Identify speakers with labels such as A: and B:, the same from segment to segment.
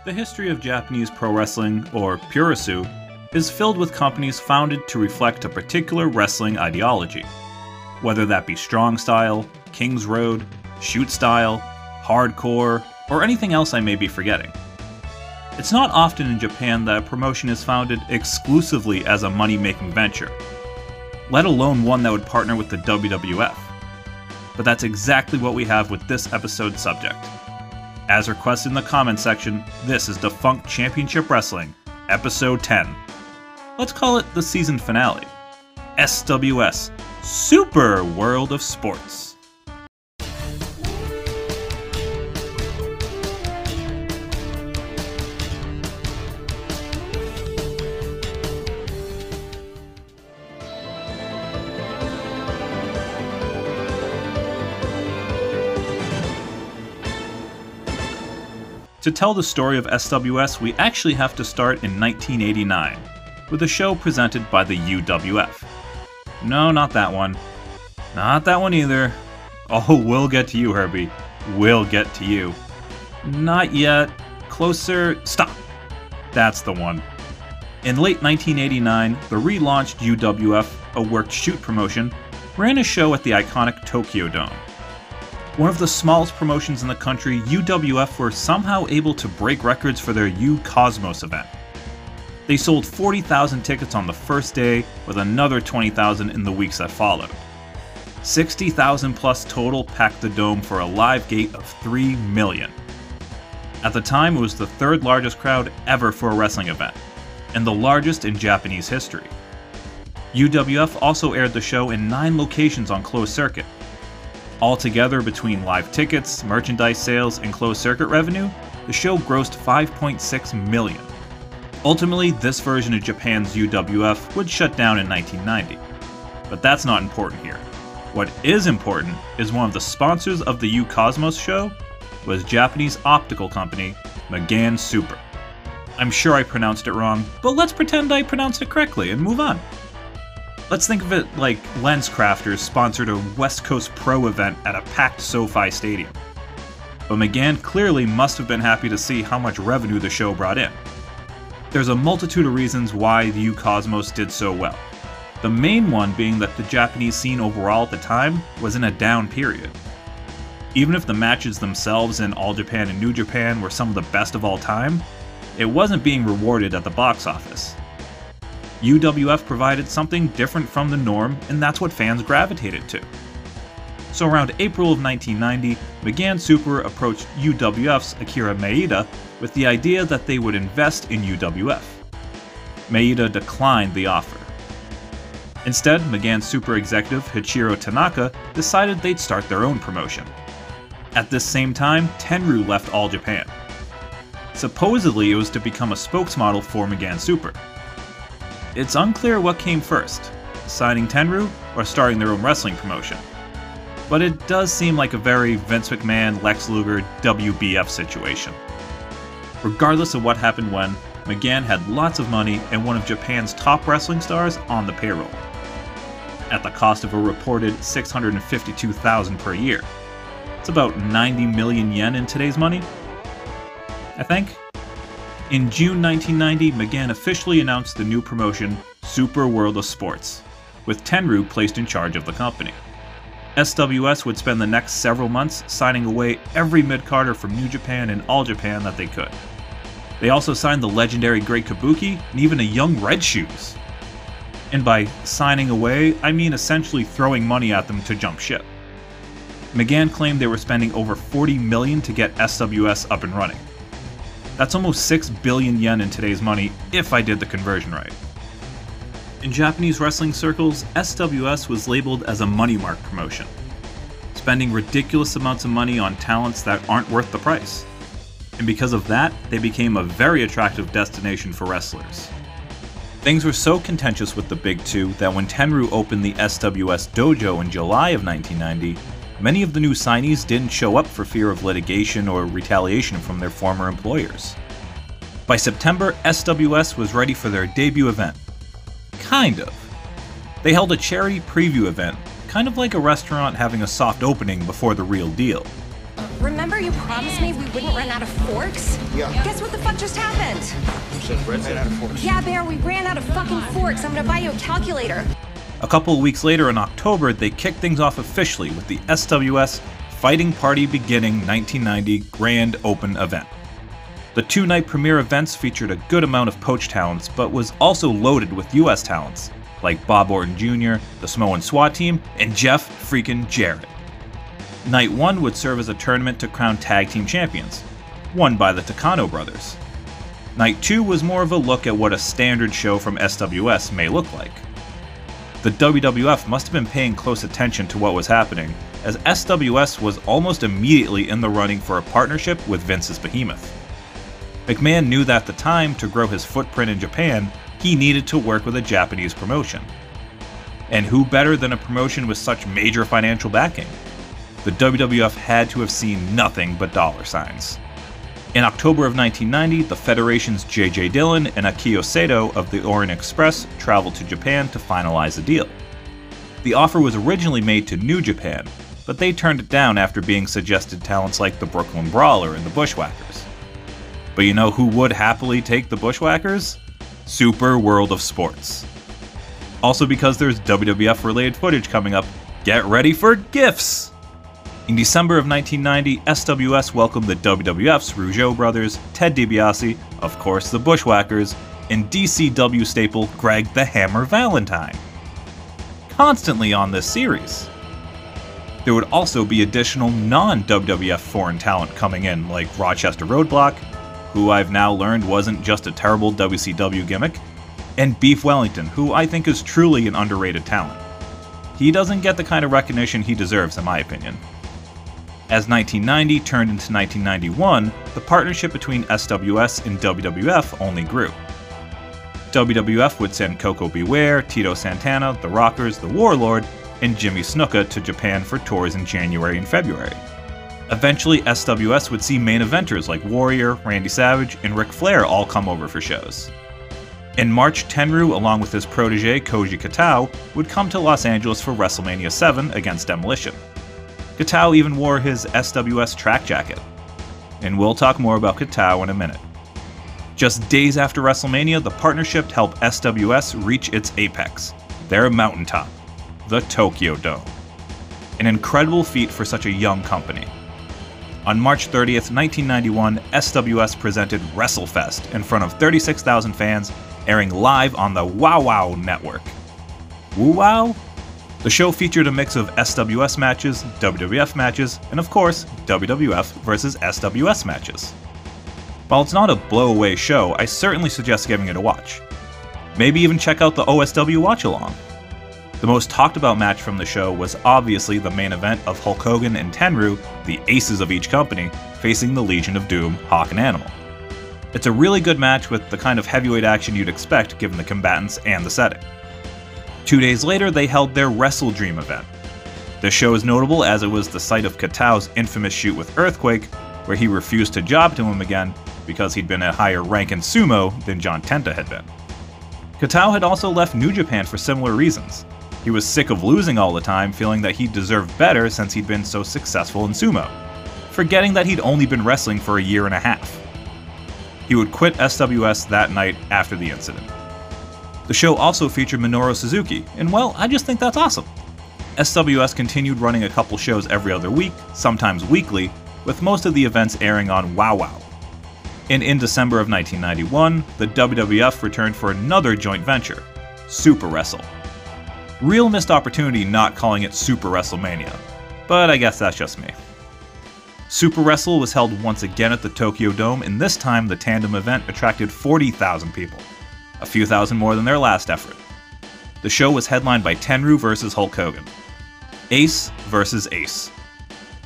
A: The history of Japanese pro wrestling, or puroresu, is filled with companies founded to reflect a particular wrestling ideology. Whether that be strong style, King's Road, shoot style, hardcore, or anything else I may be forgetting. It's not often in Japan that a promotion is founded exclusively as a money-making venture, let alone one that would partner with the WWF. But that's exactly what we have with this episode's subject. As requested in the comments section, this is Defunct Championship Wrestling, Episode 10. Let's call it the season finale. SWS, Super World of Sports. To tell the story of SWS, we actually have to start in 1989, with a show presented by the UWF. No, not that one. Not that one either. Oh, we'll get to you, Herbie. We'll get to you. Not yet. Closer. Stop. That's the one. In late 1989, the relaunched UWF, a worked shoot promotion, ran a show at the iconic Tokyo Dome. One of the smallest promotions in the country, UWF were somehow able to break records for their U-Cosmos event. They sold 40,000 tickets on the first day, with another 20,000 in the weeks that followed. 60,000 plus total packed the dome for a live gate of 3 million. At the time, it was the third largest crowd ever for a wrestling event, and the largest in Japanese history. UWF also aired the show in 9 locations on closed circuit. Altogether, between live tickets, merchandise sales, and closed circuit revenue, the show grossed 5.6 million. Ultimately, this version of Japan's UWF would shut down in 1990. But that's not important here. What is important is one of the sponsors of the U-Cosmos show was Japanese optical company McGann Super. I'm sure I pronounced it wrong, but let's pretend I pronounced it correctly and move on. Let's think of it like LensCrafters sponsored a West Coast Pro event at a packed SoFi Stadium. But McGann clearly must have been happy to see how much revenue the show brought in. There's a multitude of reasons why the U-Cosmos did so well. The main one being that the Japanese scene overall at the time was in a down period. Even if the matches themselves in All Japan and New Japan were some of the best of all time, it wasn't being rewarded at the box office. UWF provided something different from the norm, and that's what fans gravitated to. So around April of 1990, McGann Super approached UWF's Akira Maeda with the idea that they would invest in UWF. Maeda declined the offer. Instead, McGann Super executive Hichiro Tanaka decided they'd start their own promotion. At this same time, Tenryu left All Japan. Supposedly, it was to become a spokesmodel for McGann Super. It's unclear what came first, signing Tenryu or starting their own wrestling promotion. But it does seem like a very Vince McMahon, Lex Luger, WBF situation. Regardless of what happened when, McGann had lots of money and one of Japan's top wrestling stars on the payroll. At the cost of a reported $652,000 per year. It's about 90 million yen in today's money, I think. In June 1990, McGann officially announced the new promotion, Super World of Sports, with Tenryu placed in charge of the company. SWS would spend the next several months signing away every mid-carder from New Japan and All Japan that they could. They also signed the legendary Great Kabuki and even a young Red Shoes. And by signing away, I mean essentially throwing money at them to jump ship. McGann claimed they were spending over 40 million to get SWS up and running. That's almost 6 billion yen in today's money, if I did the conversion right. In Japanese wrestling circles, SWS was labeled as a money mark promotion, spending ridiculous amounts of money on talents that aren't worth the price. And because of that, they became a very attractive destination for wrestlers. Things were so contentious with the Big Two that when Tenryu opened the SWS dojo in July of 1990, many of the new signees didn't show up for fear of litigation or retaliation from their former employers. By September, SWS was ready for their debut event. Kind of. They held a charity preview event, kind of like a restaurant having a soft opening before the real deal.
B: remember you promised me we wouldn't run out of forks?
C: Yeah.
B: Guess what the fuck just happened?
C: You said ran out of forks.
B: Yeah, Bear, we ran out of fucking forks. I'm gonna buy you a calculator.
A: A couple of weeks later in October, they kicked things off officially with the SWS Fighting Party Beginning 1990 Grand Open event. The two-night premiere events featured a good amount of poached talents, but was also loaded with US talents, like Bob Orton Jr., the Samoan SWAT team, and Jeff freaking Jarrett. Night 1 would serve as a tournament to crown tag team champions, won by the Takano brothers. Night 2 was more of a look at what a standard show from SWS may look like. The WWF must have been paying close attention to what was happening, as SWS was almost immediately in the running for a partnership with Vince's behemoth. McMahon knew that at the time, to grow his footprint in Japan, he needed to work with a Japanese promotion. And who better than a promotion with such major financial backing? The WWF had to have seen nothing but dollar signs. In October of 1990, the Federation's J.J. Dillon and Akio Sato of the Orient Express traveled to Japan to finalize a deal. The offer was originally made to New Japan, but they turned it down after being suggested talents like the Brooklyn Brawler and the Bushwhackers. But you know who would happily take the Bushwhackers? Super World of Sports. Also, because there's WWF related footage coming up, get ready for GIFs! In December of 1990, SWS welcomed the WWF's Rougeau brothers, Ted DiBiase, of course the Bushwhackers, and DCW staple Greg the Hammer Valentine. Constantly on this series. There would also be additional non-WWF foreign talent coming in, like Rochester Roadblock, who I've now learned wasn't just a terrible WCW gimmick, and Beef Wellington, who I think is truly an underrated talent. He doesn't get the kind of recognition he deserves, in my opinion. As 1990 turned into 1991, the partnership between SWS and WWF only grew. WWF would send Koko Beware, Tito Santana, The Rockers, The Warlord, and Jimmy Snuka to Japan for tours in January and February. Eventually, SWS would see main eventers like Warrior, Randy Savage, and Ric Flair all come over for shows. In March, Tenryu, along with his protege Koji Katao, would come to Los Angeles for WrestleMania 7 against Demolition. Katao even wore his SWS track jacket. And we'll talk more about Katao in a minute. Just days after WrestleMania, the partnership helped SWS reach its apex, their mountaintop, the Tokyo Dome. An incredible feat for such a young company. On March 30th, 1991, SWS presented WrestleFest in front of 36,000 fans, airing live on the Wow Wow network. Woo Wow? The show featured a mix of SWS matches, WWF matches, and of course, WWF versus SWS matches. While it's not a blow-away show, I certainly suggest giving it a watch. Maybe even check out the OSW watch-along. The most talked about match from the show was obviously the main event of Hulk Hogan and Tenryu, the aces of each company, facing the Legion of Doom, Hawk and Animal. It's a really good match with the kind of heavyweight action you'd expect given the combatants and the setting. 2 days later, they held their Wrestle Dream event. This show is notable as it was the site of Katao's infamous shoot with Earthquake, where he refused to job to him again because he'd been a higher rank in sumo than John Tenta had been. Katao had also left New Japan for similar reasons. He was sick of losing all the time, feeling that he deserved better since he'd been so successful in sumo, forgetting that he'd only been wrestling for a year and a half. He would quit SWS that night after the incident. The show also featured Minoru Suzuki, and well, I just think that's awesome. SWS continued running a couple shows every other week, sometimes weekly, with most of the events airing on Wow Wow. And in December of 1991, the WWF returned for another joint venture, Super Wrestle. Real missed opportunity not calling it Super WrestleMania, but I guess that's just me. Super Wrestle was held once again at the Tokyo Dome, and this time the tandem event attracted 40,000 people, a few thousand more than their last effort. The show was headlined by Tenryu vs Hulk Hogan. Ace vs Ace.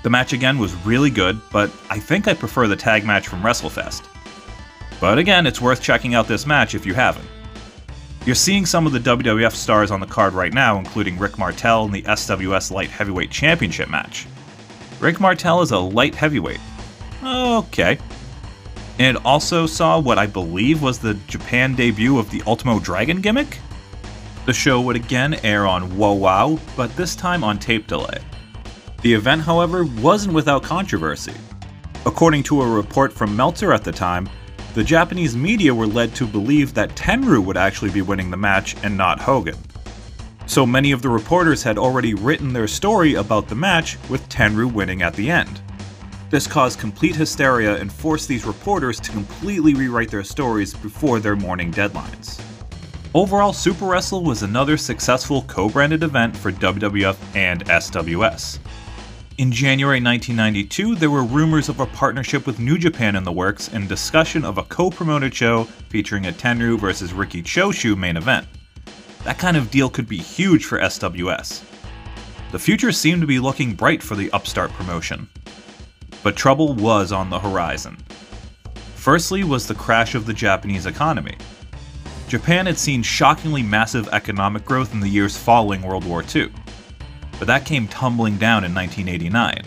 A: The match again was really good, but I think I prefer the tag match from WrestleFest. But again, it's worth checking out this match if you haven't. You're seeing some of the WWF stars on the card right now, including Rick Martel in the SWS Light Heavyweight Championship match. Rick Martel is a light heavyweight. Okay. And it also saw what I believe was the Japan debut of the Ultimo Dragon gimmick? The show would again air on WoWow, but this time on tape delay. The event, however, wasn't without controversy. According to a report from Meltzer at the time, the Japanese media were led to believe that Tenryu would actually be winning the match and not Hogan. So many of the reporters had already written their story about the match with Tenryu winning at the end. This caused complete hysteria and forced these reporters to completely rewrite their stories before their morning deadlines. Overall, Super Wrestle was another successful co-branded event for WWF and SWS. In January 1992, there were rumors of a partnership with New Japan in the works and discussion of a co-promoted show featuring a Tenryu vs Riki Choshu main event. That kind of deal could be huge for SWS. The future seemed to be looking bright for the upstart promotion. But trouble was on the horizon. Firstly was the crash of the Japanese economy. Japan had seen shockingly massive economic growth in the years following World War II. But that came tumbling down in 1989.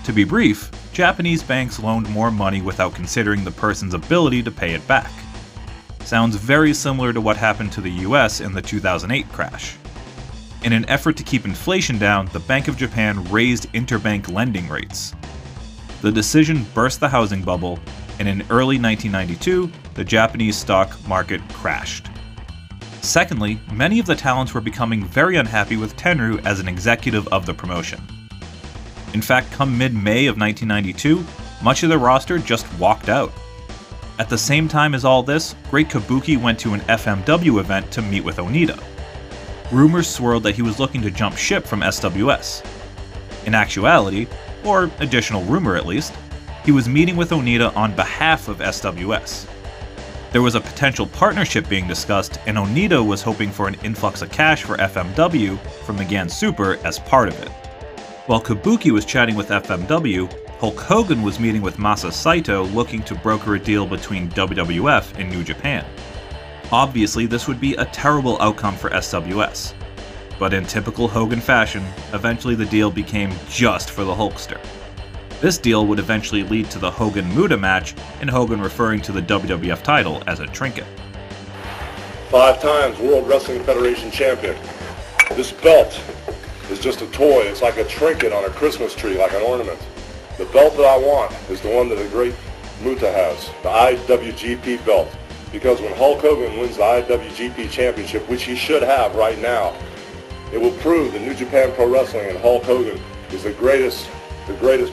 A: To be brief, Japanese banks loaned more money without considering the person's ability to pay it back. Sounds very similar to what happened to the US in the 2008 crash. In an effort to keep inflation down, the Bank of Japan raised interbank lending rates. The decision burst the housing bubble, and in early 1992, the Japanese stock market crashed. Secondly, many of the talents were becoming very unhappy with Tenryu as an executive of the promotion. In fact, come mid-May of 1992, much of the roster just walked out. At the same time as all this, Great Kabuki went to an FMW event to meet with Onita. Rumors swirled that he was looking to jump ship from SWS. In actuality, or additional rumor at least, he was meeting with Onita on behalf of SWS. There was a potential partnership being discussed, and Onita was hoping for an influx of cash for FMW from McGann Super as part of it. While Kabuki was chatting with FMW, Hulk Hogan was meeting with Masa Saito looking to broker a deal between WWF and New Japan. Obviously, this would be a terrible outcome for SWS. But in typical Hogan fashion, eventually the deal became just for the Hulkster. This deal would eventually lead to the Hogan-Muta match, and Hogan referring to the WWF title as a trinket.
D: 5 times World Wrestling Federation champion. This belt is just a toy. It's like a trinket on a Christmas tree, like an ornament. The belt that I want is the one that the great Muta has, the IWGP belt. Because when Hulk Hogan wins the IWGP Championship, which he should have right now, it will prove that New Japan Pro Wrestling and Hulk Hogan is the greatest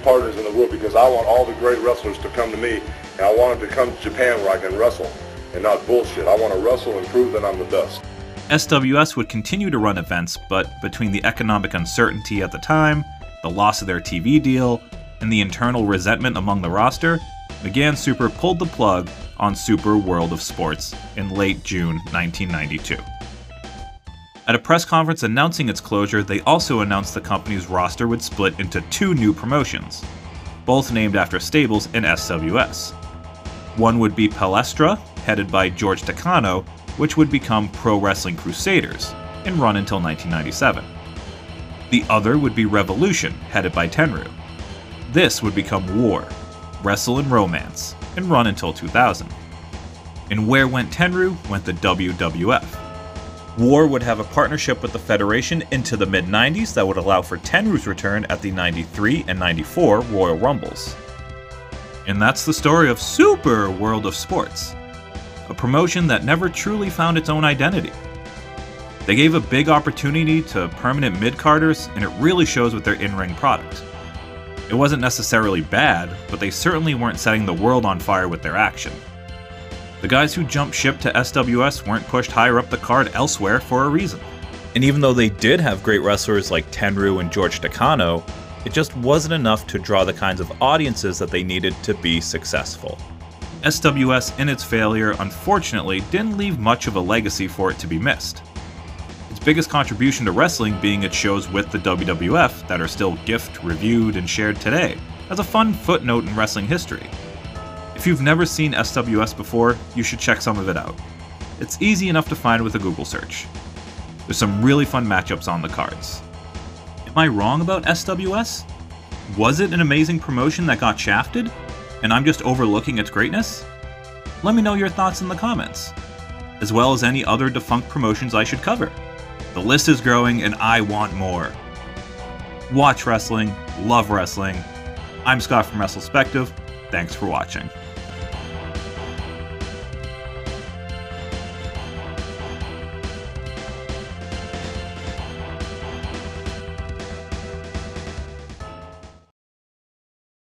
D: partners in the world, because I want all the great wrestlers to come to me, and I want them to come to Japan where I can wrestle and not bullshit. I want to wrestle and prove that I'm the best.
A: SWS would continue to run events, but between the economic uncertainty at the time, the loss of their TV deal, and the internal resentment among the roster, McGann Super pulled the plug on Super World of Sports in late June 1992. At a press conference announcing its closure, they also announced the company's roster would split into 2 new promotions, both named after stables in SWS. One would be Palestra, headed by George Takano, which would become Pro Wrestling Crusaders, and run until 1997. The other would be Revolution, headed by Tenryu. This would become War, Wrestle and Romance, and run until 2000. And where went Tenryu went the WWF. War would have a partnership with the Federation into the mid-90s that would allow for Tenryu's return at the 93 and 94 Royal Rumbles. And that's the story of Super World of Sports, a promotion that never truly found its own identity. They gave a big opportunity to permanent mid-carders, and it really shows with their in-ring product. It wasn't necessarily bad, but they certainly weren't setting the world on fire with their action. The guys who jumped ship to SWS weren't pushed higher up the card elsewhere for a reason. And even though they did have great wrestlers like Tenryu and George Takano, it just wasn't enough to draw the kinds of audiences that they needed to be successful. SWS in its failure, unfortunately, didn't leave much of a legacy for it to be missed. Its biggest contribution to wrestling being its shows with the WWF that are still gift, reviewed, and shared today, as a fun footnote in wrestling history. If you've never seen SWS before, you should check some of it out. It's easy enough to find with a Google search. There's some really fun matchups on the cards. Am I wrong about SWS? Was it an amazing promotion that got shafted, and I'm just overlooking its greatness? Let me know your thoughts in the comments, as well as any other defunct promotions I should cover. The list is growing and I want more. Watch wrestling, love wrestling. I'm Scott from WrestleSpective. Thanks for watching.